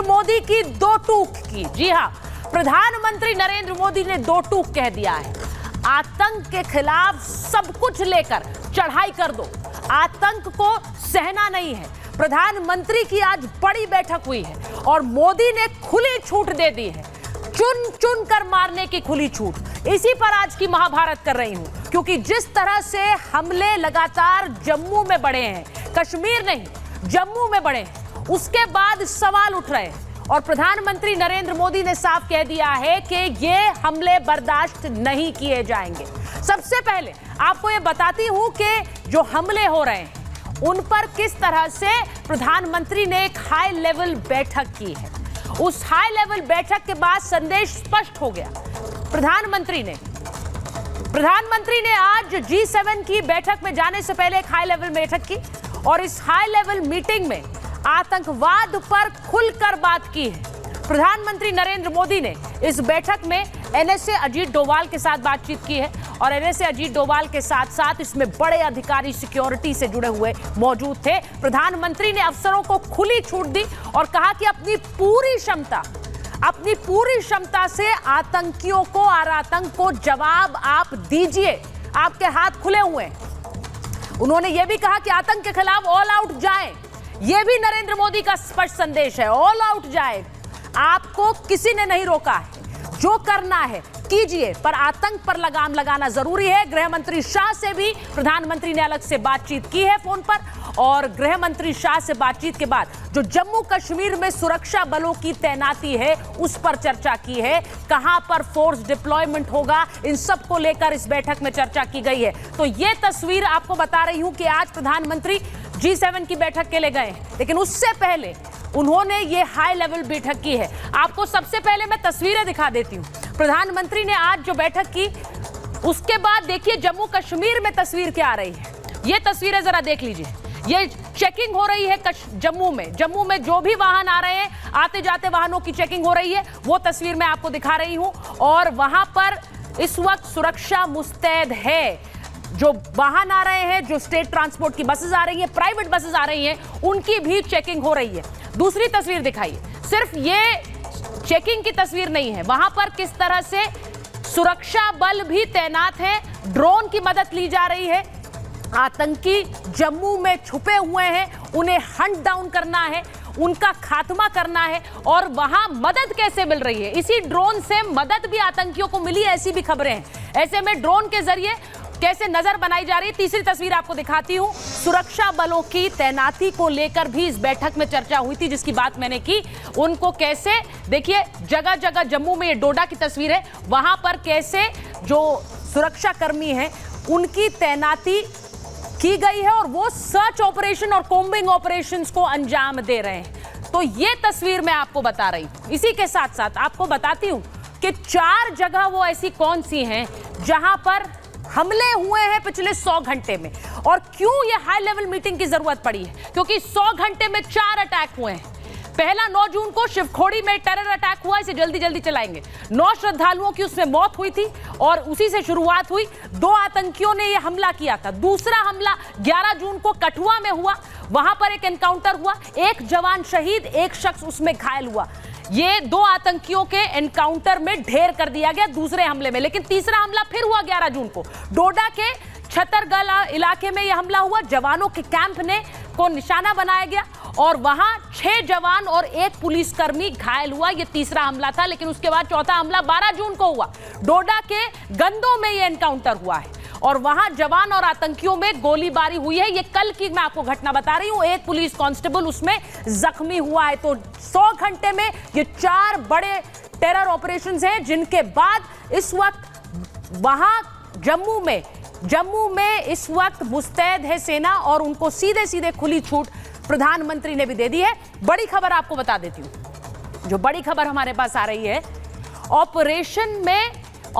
मोदी की दो टूक की। जी हां, प्रधानमंत्री नरेंद्र मोदी ने दो टूक कह दिया है। आतंक के खिलाफ सब कुछ लेकर चढ़ाई कर दो, आतंक को सहना नहीं है। प्रधानमंत्री की आज बड़ी बैठक हुई है और मोदी ने खुली छूट दे दी है, चुन चुन कर मारने की खुली छूट। इसी पर आज की महाभारत कर रही हूं, क्योंकि जिस तरह से हमले लगातार जम्मू में बढ़े हैं, कश्मीर नहीं जम्मू में बढ़े हैं, उसके बाद सवाल उठ रहे हैं और प्रधानमंत्री नरेंद्र मोदी ने साफ कह दिया है कि ये हमले बर्दाश्त नहीं किए जाएंगे। सबसे पहले आपको ये बताती हूं कि जो हमले हो रहे हैं उन पर किस तरह से प्रधानमंत्री ने एक हाई लेवल बैठक की है। उस हाई लेवल बैठक के बाद संदेश स्पष्ट हो गया। प्रधानमंत्री ने आज G7 की बैठक में जाने से पहले एक हाई लेवल बैठक की और इस हाई लेवल मीटिंग में आतंकवाद पर खुलकर बात की है। प्रधानमंत्री नरेंद्र मोदी ने इस बैठक में NSA अजीत डोभाल के साथ बातचीत की है और NSA अजीत डोभाल के साथ साथ इसमें बड़े अधिकारी सिक्योरिटी से जुड़े हुए मौजूद थे। प्रधानमंत्री ने अफसरों को खुली छूट दी और कहा कि अपनी पूरी क्षमता से आतंकियों को और आतंक को जवाब आप दीजिए, आपके हाथ खुले हुए हैं। उन्होंने यह भी कहा कि आतंक के खिलाफ ऑल आउट जाएं। यह भी नरेंद्र मोदी का स्पष्ट संदेश है, ऑल आउट जाए। आपको किसी ने नहीं रोका है, जो करना है कीजिए, पर आतंक पर लगाम लगाना जरूरी है। गृह मंत्री शाह से भी प्रधानमंत्री ने अलग से बातचीत की है फोन पर और गृह मंत्री शाह से बातचीत के बाद जो जम्मू कश्मीर में सुरक्षा बलों की तैनाती है उस पर चर्चा की है। कहां पर फोर्स डिप्लॉयमेंट होगा, इन सब को लेकर इस बैठक में चर्चा की गई है। तो यह तस्वीर आपको बता रही हूं कि आज प्रधानमंत्री G7 की बैठक के लिए गए, लेकिन उससे पहले उन्होंने ये हाई लेवल बैठक की है। आपको सबसे पहले मैं तस्वीरें दिखा देती हूं। प्रधानमंत्री ने आज जो बैठक की उसके बाद देखिए जम्मू कश्मीर में तस्वीर क्या आ रही है। ये तस्वीरें जरा देख लीजिए। ये चेकिंग हो रही है जम्मू में जो भी वाहन आ रहे हैं, आते जाते वाहनों की चेकिंग हो रही है, वो तस्वीर मैं आपको दिखा रही हूं। और वहां पर इस वक्त सुरक्षा मुस्तैद है। जो वाहन आ रहे हैं, जो स्टेट ट्रांसपोर्ट की बसेस आ रही हैं, प्राइवेट बसेस आ रही हैं, उनकी भी चेकिंग हो रही है। दूसरी तस्वीर दिखाइए। सिर्फ ये चेकिंग की तस्वीर नहीं है, वहां पर किस तरह से सुरक्षा बल भी तैनात है, ड्रोन की मदद ली जा रही है। आतंकी जम्मू में छुपे हुए हैं, उन्हें हंट डाउन करना है, उनका खात्मा करना है और वहां मदद कैसे मिल रही है। इसी ड्रोन से मदद भी आतंकियों को मिली, ऐसी भी खबरें हैं। ऐसे में ड्रोन के जरिए कैसे नजर बनाई जा रही है। तीसरी तस्वीर आपको दिखाती हूं। सुरक्षा बलों की तैनाती को लेकर भी इस बैठक में चर्चा हुई थी, जिसकी बात मैंने की। उनको कैसे देखिए, जगह जगह जम्मू में ये डोडा की तस्वीर है, वहां पर कैसे जो सुरक्षा कर्मी हैं उनकी तैनाती की गई है और वो सर्च ऑपरेशन और कॉम्बिंग ऑपरेशंस को अंजाम दे रहे हैं। तो ये तस्वीर मैं आपको बता रही हूं। इसी के साथ साथ आपको बताती हूं कि 4 जगह वो ऐसी कौन सी हैं जहां पर हमले हुए हैं पिछले 100 घंटे में। और क्यों ये हाई लेवल मीटिंग की जरूरत पड़ी है, क्योंकि 100 घंटे में 4 अटैक हुए हैं। पहला 9 जून को शिवखोड़ी में टेरर अटैक हुआ, इसे जल्दी जल्दी चलाएंगे। 9 श्रद्धालुओं की उसमें मौत हुई थी और उसी से शुरुआत हुई। 2 आतंकियों ने यह हमला किया था। दूसरा हमला 11 जून को कठुआ में हुआ, वहां पर एक एनकाउंटर हुआ, एक जवान शहीद, एक शख्स उसमें घायल हुआ। ये 2 आतंकियों के एनकाउंटर में ढेर कर दिया गया दूसरे हमले में। लेकिन तीसरा हमला फिर हुआ 11 जून को, डोडा के छतरगला इलाके में यह हमला हुआ। जवानों के कैंप को निशाना बनाया गया और वहां 6 जवान और 1 पुलिसकर्मी घायल हुआ। यह तीसरा हमला था। लेकिन उसके बाद चौथा हमला 12 जून को हुआ। डोडा के गंदों में यह एनकाउंटर हुआ है और वहां जवान और आतंकियों में गोलीबारी हुई है। ये कल की मैं आपको घटना बता रही हूं। 1 पुलिस कांस्टेबल उसमें जख्मी हुआ है। तो 100 घंटे में ये 4 बड़े टेरर ऑपरेशंस हैं, जिनके बाद इस वक्त वहां जम्मू में इस वक्त मुस्तैद है सेना और उनको सीधे सीधे खुली छूट प्रधानमंत्री ने भी दे दी है। बड़ी खबर आपको बता देती हूं। जो बड़ी खबर हमारे पास आ रही है, ऑपरेशन में